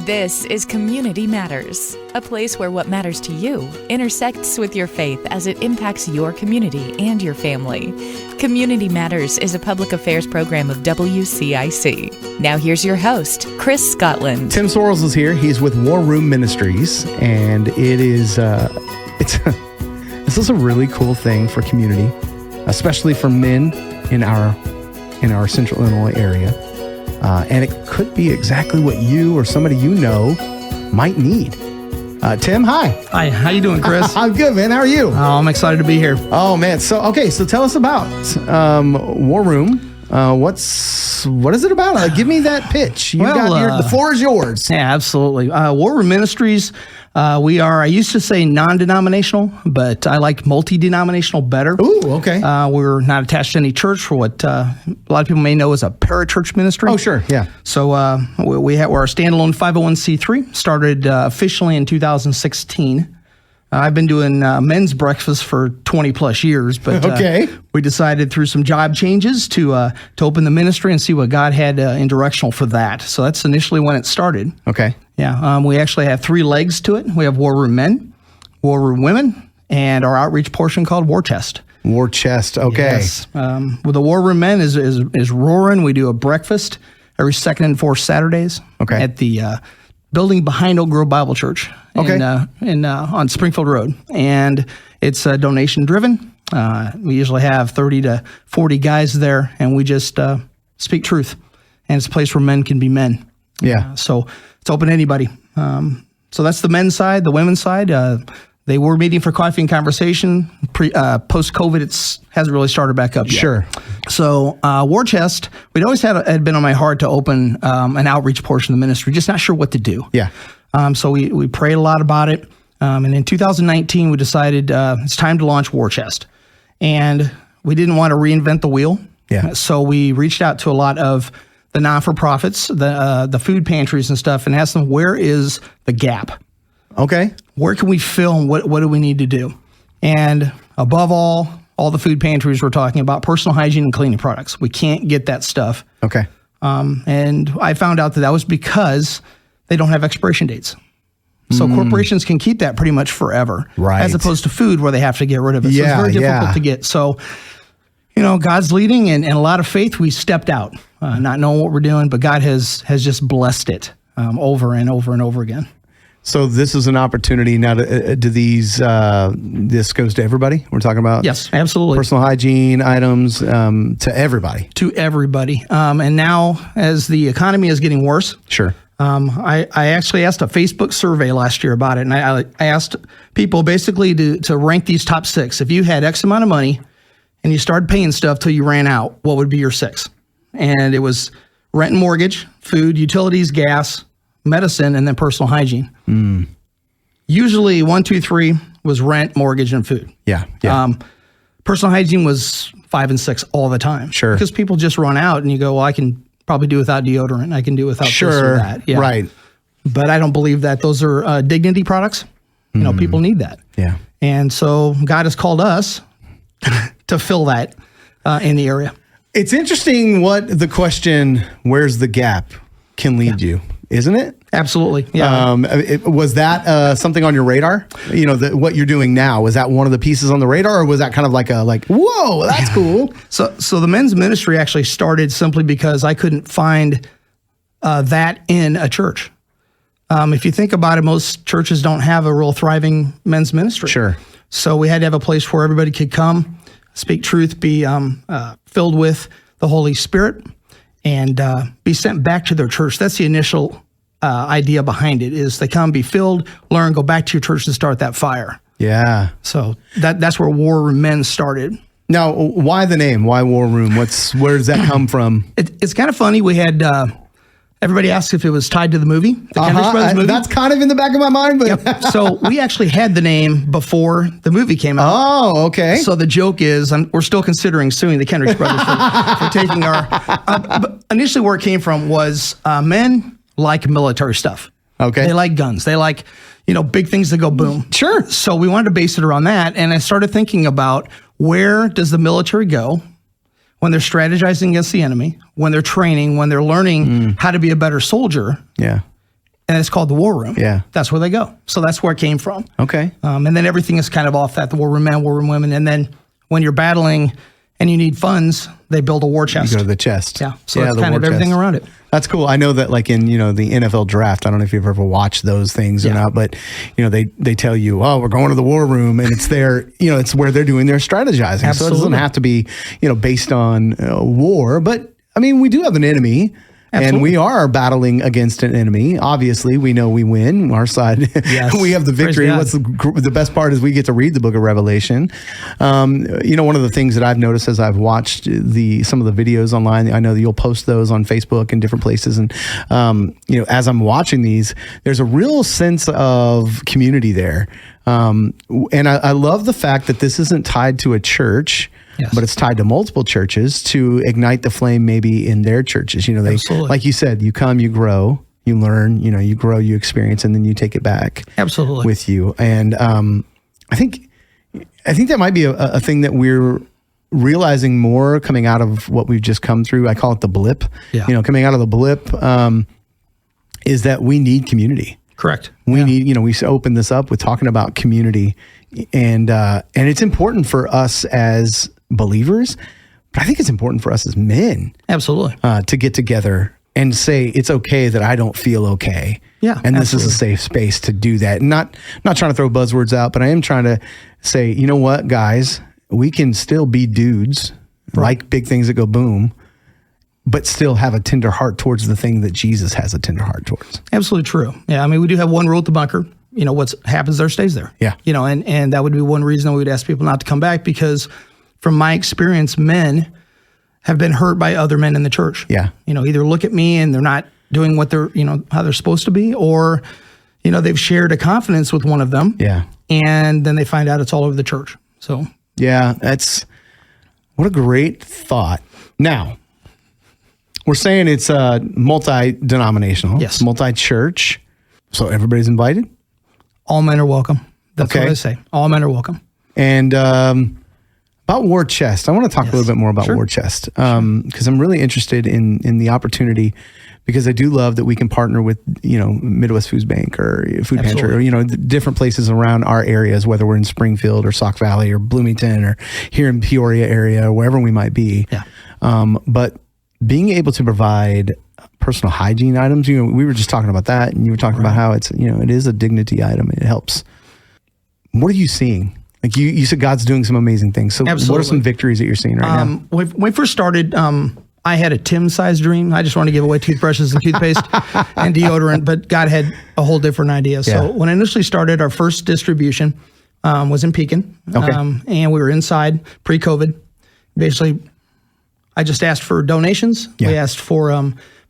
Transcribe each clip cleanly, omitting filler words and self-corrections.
This is Community Matters, a place where what matters to you intersects with your faith as it impacts your community and your family. Community Matters is a public affairs program of WCIC. Now here's your host, Chris Scotland. Tim Sorrells is here. He's with War Room Ministries, and it is this is a really cool thing for community, especially for men in our Central Illinois area. And it could be exactly what you or somebody you know might need. Tim, hi. Hi, how you doing, Chris? I'm good, man. How are you? Oh, I'm excited to be here. Oh, man. So tell us about War Room. What is it about? Give me that pitch. The floor is yours. Yeah, absolutely. War Room Ministries, I used to say non-denominational, but I like multi-denominational better. Ooh, okay. We're not attached to any church for what a lot of people may know as a parachurch ministry. Oh, sure, yeah. So we're a standalone 501c3, started officially in 2016. I've been doing men's breakfast for 20 plus years, but we decided through some job changes to open the ministry and see what God had in directional for that. So that's initially when it started. Okay. Yeah. We actually have 3 legs to it. We have War Room Men, War Room Women, and our outreach portion called War Chest. War Chest. Okay. Yes. Well, the War Room Men is roaring. We do a breakfast every second and fourth Saturdays. Okay. At the building behind Oak Grove Bible Church. Okay. On Springfield Road. And it's donation driven. We usually have 30 to 40 guys there, and we just speak truth. And it's a place where men can be men. Yeah. So it's open to anybody. So that's the men's side. The women's side, they were meeting for coffee and conversation. Post-COVID, it hasn't really started back up yet. Sure. So War Chest, we'd always had been on my heart to open an outreach portion of the ministry, just not sure what to do. Yeah. So we prayed a lot about it. And in 2019, we decided it's time to launch War Chest. And we didn't want to reinvent the wheel. Yeah. So we reached out to a lot of the non-for-profits, the food pantries and stuff, and asked them, where is the gap? Okay. Where can we fill and what do we need to do? And above all the food pantries we're talking about, personal hygiene and cleaning products. We can't get that stuff. Okay. And I found out that was because they don't have expiration dates. So corporations can keep that pretty much forever. Right. As opposed to food where they have to get rid of it. So it's very difficult to get. So, God's leading and a lot of faith, we stepped out, not knowing what we're doing, but God has just blessed it over and over and over again. So this is an opportunity now do these, this goes to everybody? We're talking about? Yes, absolutely. Personal hygiene items to everybody. To everybody. And now as the economy is getting worse. Sure. I actually asked a Facebook survey last year about it. And I asked people basically to rank these top 6. If you had X amount of money and you started paying stuff till you ran out, what would be your 6? And it was rent and mortgage, food, utilities, gas, medicine, and then personal hygiene. Usually 1, 2, 3 was rent, mortgage, and food. Yeah. Personal hygiene was 5 and 6 all the time. Sure. Because people just run out and you go, well, I can probably do without deodorant. I can do without this or that. Yeah. Right. But I don't believe that those are dignity products. People need that. Yeah. And so God has called us to fill that in the area. It's interesting what the question, where's the gap, can lead you, isn't it? Absolutely. Yeah. Was that something on your radar? What you're doing now, was that one of the pieces on the radar, or was that kind of like whoa, that's cool? So the men's ministry actually started simply because I couldn't find that in a church. If you think about it, most churches don't have a real thriving men's ministry. Sure. So we had to have a place where everybody could come, speak truth, be filled with the Holy Spirit, and be sent back to their church. That's the initial idea behind it, is they come, be filled, learn, go back to your church and start that fire. Yeah. So that's where War Room Men started. Now, why the name? Why War Room? Where does that come from? It's kind of funny. We had everybody asked if it was tied to the movie, the Kendrick Brothers movie. That's kind of in the back of my mind, but yep. So we actually had the name before the movie came out. Oh, okay. So the joke is we're still considering suing the Kendrick Brothers for taking our. But initially, where it came from was men like military stuff. Okay. They like guns. They like big things that go boom. Sure. So we wanted to base it around that, and I started thinking about where does the military go when they're strategizing against the enemy, when they're training, when they're learning how to be a better soldier. Yeah. and it's called the War Room. Yeah. That's where they go. So that's where it came from. Okay. And then everything is kind of off that, the War Room Men, War Room Women. And then when you're battling and you need funds, they build a war chest. You go to the chest. Yeah. So it's kind of everything around it. That's cool. I know that like in, the NFL draft, I don't know if you've ever watched those things or not, but they tell you, oh, we're going to the war room, and it's there, it's where they're doing their strategizing. Absolutely. So it doesn't have to be, based on war, but I mean, we do have an enemy. Absolutely. And we are battling against an enemy. Obviously, we know we win. Our side, yes. we have the victory. What's the best part is we get to read the book of Revelation. One of the things that I've noticed as I've watched some of the videos online, I know that you'll post those on Facebook and different places. And, as I'm watching these, there's a real sense of community there. And I love the fact that this isn't tied to a church. Yes. But it's tied to multiple churches to ignite the flame maybe in their churches. They, Absolutely. like you said, you come, you grow, you learn, you grow, you experience, and then you take it back. Absolutely. With you. And I think that might be a thing that we're realizing more coming out of what we've just come through. I call it the blip. Yeah. Coming out of the blip is that we need community. Correct. We need, we opened this up with talking about community, and it's important for us as believers, but I think it's important for us as men. Absolutely. To get together and say, it's okay that I don't feel okay. Yeah. And this absolutely. is a safe space to do that. Not trying to throw buzzwords out, but I am trying to say, you know what, guys, we can still be dudes, like big things that go boom, but still have a tender heart towards the thing that Jesus has a tender heart towards. Absolutely true. Yeah. I mean, we do have one rule at the bunker. What happens there stays there. Yeah. And that would be one reason we would ask people not to come back, because from my experience, men have been hurt by other men in the church. Yeah. Either look at me and they're not doing what they're, how they're supposed to be, or, they've shared a confidence with one of them. Yeah. And then they find out it's all over the church. So. Yeah, what a great thought. Now, we're saying it's multi-denominational. Yes. Multi-church. So everybody's invited? All men are welcome. That's okay. what I say. All men are welcome. And about War Chest, I want to talk a little bit more about War Chest, because I'm really interested in the opportunity, because I do love that we can partner with, Midwest Foods Bank or Food Pantry, or, different places around our areas, whether we're in Springfield or Sauk Valley or Bloomington or here in Peoria area, or wherever we might be. Yeah. But being able to provide personal hygiene items, we were just talking about that, and you were talking about how it's, it is a dignity item. It helps. What are you seeing? Like you said, God's doing some amazing things. So Absolutely. What are some victories that you're seeing right now? When we first started, I had a Tim-sized dream. I just wanted to give away toothbrushes and toothpaste and deodorant, but God had a whole different idea. So when I initially started, our first distribution was in Pekin. Okay. And we were inside pre-COVID. Basically, I just asked for donations. Yeah. We asked for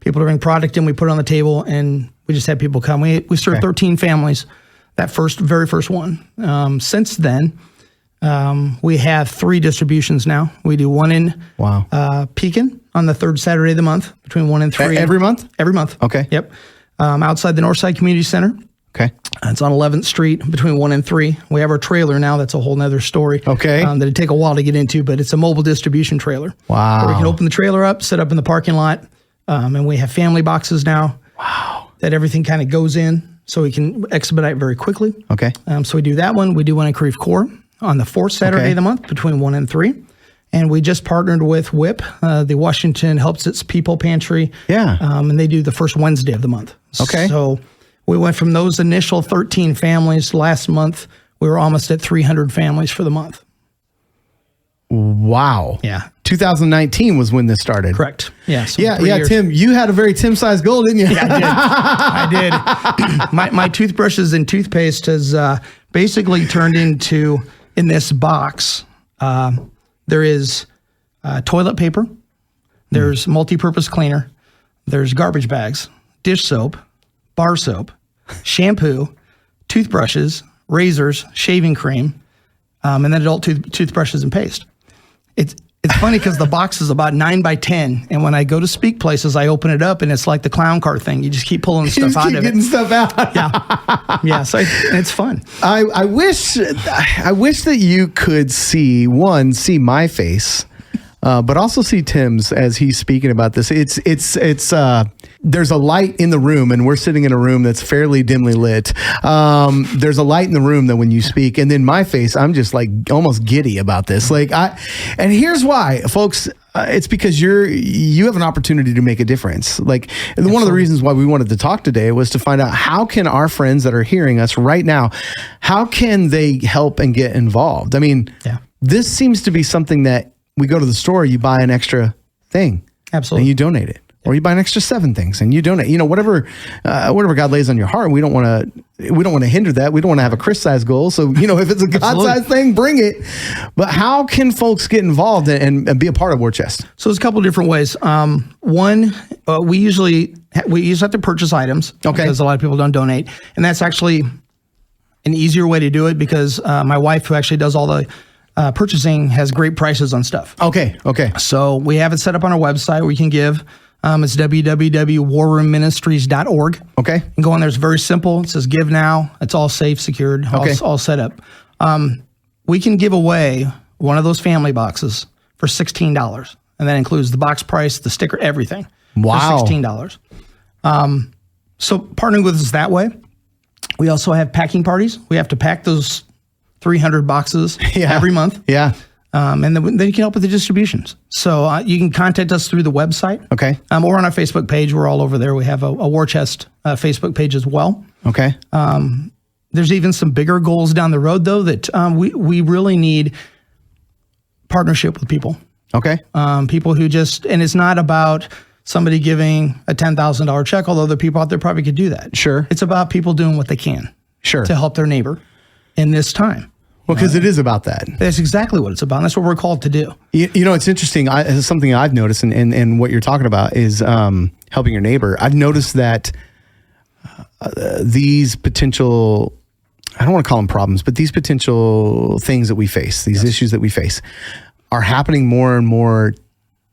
people to bring product in. We put it on the table, and we just had people come. We served 13 families that very first one. Since then, we have 3 distributions now. We do one in Pekin on the 3rd Saturday of the month, between 1 and 3. Every month? Every month. Okay. Yep. Outside the Northside Community Center. Okay. It's on 11th Street between 1 and 3. We have our trailer now. That's a whole nother story. Okay. That'd take a while to get into, but it's a mobile distribution trailer. Wow. Where we can open the trailer up, set up in the parking lot, and we have family boxes now. Wow. That everything kind of goes in, so we can expedite very quickly. Okay. So we do that one. We do one in Creve Coeur on the 4th Saturday of the month between 1 and 3. And we just partnered with WHIP, the Washington Helps Its People Pantry. Yeah. And they do the first Wednesday of the month. Okay. So we went from those initial 13 families last month. We were almost at 300 families for the month. Wow. Yeah. 2019 was when this started. Correct. Yeah. So Yeah, 3 years. Tim, you had a very Tim-sized goal, didn't you? Yeah, I did. My toothbrushes and toothpaste has basically turned into, in this box, there is toilet paper, there's multi-purpose cleaner, there's garbage bags, dish soap, bar soap, shampoo, toothbrushes, razors, shaving cream, and then adult toothbrushes and paste. It's funny because the box is about 9 by 10, and when I go to speak places, I open it up, and it's like the clown car thing. You just keep pulling stuff out of it. Getting stuff out. Yeah. So it's fun. I wish that you could see my face but also see Tim's as he's speaking about this. There's a light in the room, and we're sitting in a room that's fairly dimly lit. There's a light in the room that when you speak, and then my face, I'm just like almost giddy about this. And here's why, folks. It's because you have an opportunity to make a difference. Like, one of the reasons why we wanted to talk today was to find out how can our friends that are hearing us right now, how can they help and get involved? I mean, this seems to be something that we go to the store, you buy an extra thing, Absolutely, and you donate it. Or you buy an extra 7 things and you donate. Whatever God lays on your heart. We don't want to hinder that. We don't want to have a Chris-sized goal. So if it's a God-sized thing, bring it. But how can folks get involved and be a part of War Chest? So there's a couple of different ways. One, we usually have to purchase items because a lot of people don't donate, and that's actually an easier way to do it because my wife, who actually does all the purchasing, has great prices on stuff. Okay. So we have it set up on our website where you can give. It's www.warroomministries.org. Okay. You can go on there. It's very simple. It says give now. It's all safe, secured, all set up. We can give away one of those family boxes for $16. And that includes the box price, the sticker, everything. Wow. For $16. So partnering with us that way. We also have packing parties. We have to pack those 300 boxes every month. Yeah. And then you can help with the distributions. So you can contact us through the website. Okay. Or on our Facebook page. We're all over there. We have a War Chest Facebook page as well. Okay. There's even some bigger goals down the road, though, that we really need partnership with people. Okay. People who and it's not about somebody giving a $10,000 check, although there are people out there probably could do that. Sure. It's about people doing what they can. Sure. To help their neighbor in this time. Well, because it is about that. That's exactly what it's about. And that's what we're called to do. It's interesting. Something I've noticed, and what you're talking about is helping your neighbor. I've noticed that these potential, I don't want to call them problems, but these potential things that we face, these issues that we face, are happening more and more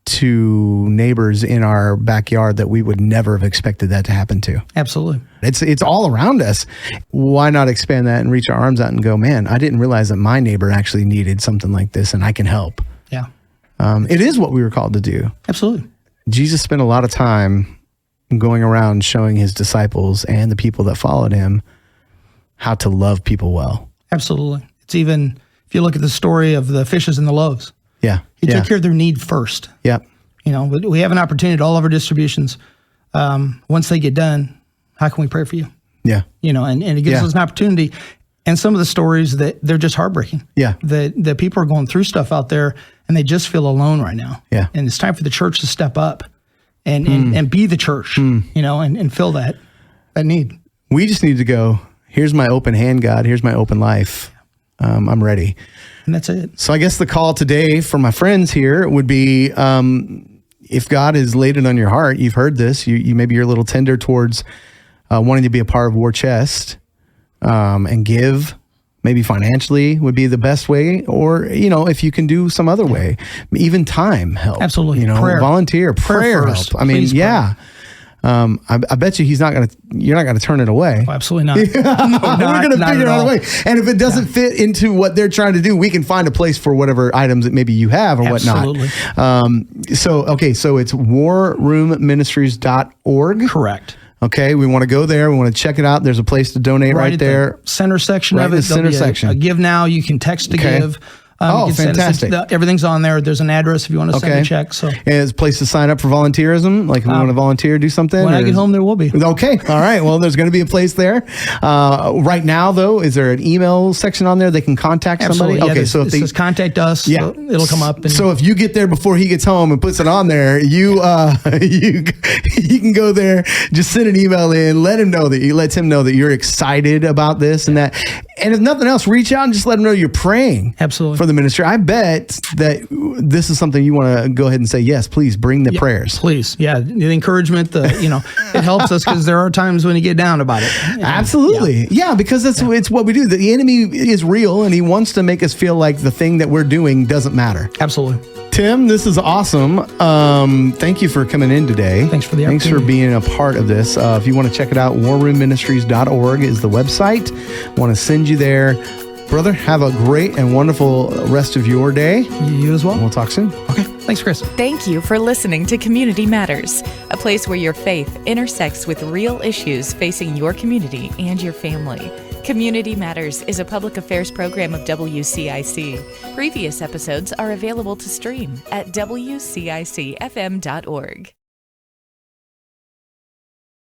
to neighbors in our backyard that we would never have expected that to happen to. Absolutely. It's all around us. Why not expand that and reach our arms out and go, man, I didn't realize that my neighbor actually needed something like this and I can help. Yeah. It is what we were called to do. Absolutely. Jesus spent a lot of time going around showing his disciples and the people that followed him how to love people well. Absolutely. It's even, if you look at the story of the fishes and the loaves, Yeah. he took care of their need first. Yep. We have an opportunity at all of our distributions. Once they get done, how can we pray for you? Yeah. And it gives us an opportunity. And some of the stories that they're just heartbreaking. Yeah. That people are going through stuff out there and they just feel alone right now. Yeah. And it's time for the church to step up and be the church, and fill that need. We just need to go, here's my open hand, God. Here's my open life. I'm ready. And that's it. So I guess the call today for my friends here would be, if God has laid it on your heart, you've heard this, you maybe you're a little tender towards wanting to be a part of War Chest, and give, maybe financially would be the best way, or, if you can do some other way, even time help. Absolutely. Prayer. Volunteer, prayer first. help. I mean, Please yeah. I bet you you're not going to turn it away. Oh, absolutely not. We're going to figure out a way. And if it doesn't fit into what they're trying to do, we can find a place for whatever items that maybe you have or Absolutely. whatnot. So it's warroomministries.org. Correct. Okay, we want to go there. We want to check it out. There's a place to donate right there. The center section Right of in it. the center section. A give now. You can text to give. You can send fantastic. Everything's on there. There's an address if you want to send a check. So and it's a place to sign up for volunteerism. Like if we want to volunteer, do something. when I get home, there will be. Okay. All right. Well, there's going to be a place there. Right now, though, is there an email section on there they can contact somebody? Absolutely. Okay. So if it they says contact us, it'll come up. And so if you get there before he gets home and puts it on there, you can go there, just send an email in, let him know that you're excited about this and that. And if nothing else, reach out and just let him know you're praying Absolutely. for the ministry. I bet that this is something you want to go ahead and say, yes, please bring the prayers. Please. Yeah. The encouragement, it helps us because there are times when you get down about it. Absolutely. Yeah, because it's what we do. The enemy is real and he wants to make us feel like the thing that we're doing doesn't matter. Absolutely. Tim, this is awesome. Thank you for coming in today. Thanks for the Thanks for being a part of this. If you want to check it out, warroomministries.org is the website. I want to send you there. Brother, have a great and wonderful rest of your day. You as well. We'll talk soon. Okay. Thanks, Chris. Thank you for listening to Community Matters, a place where your faith intersects with real issues facing your community and your family. Community Matters is a public affairs program of WCIC. Previous episodes are available to stream at WCICFM.org.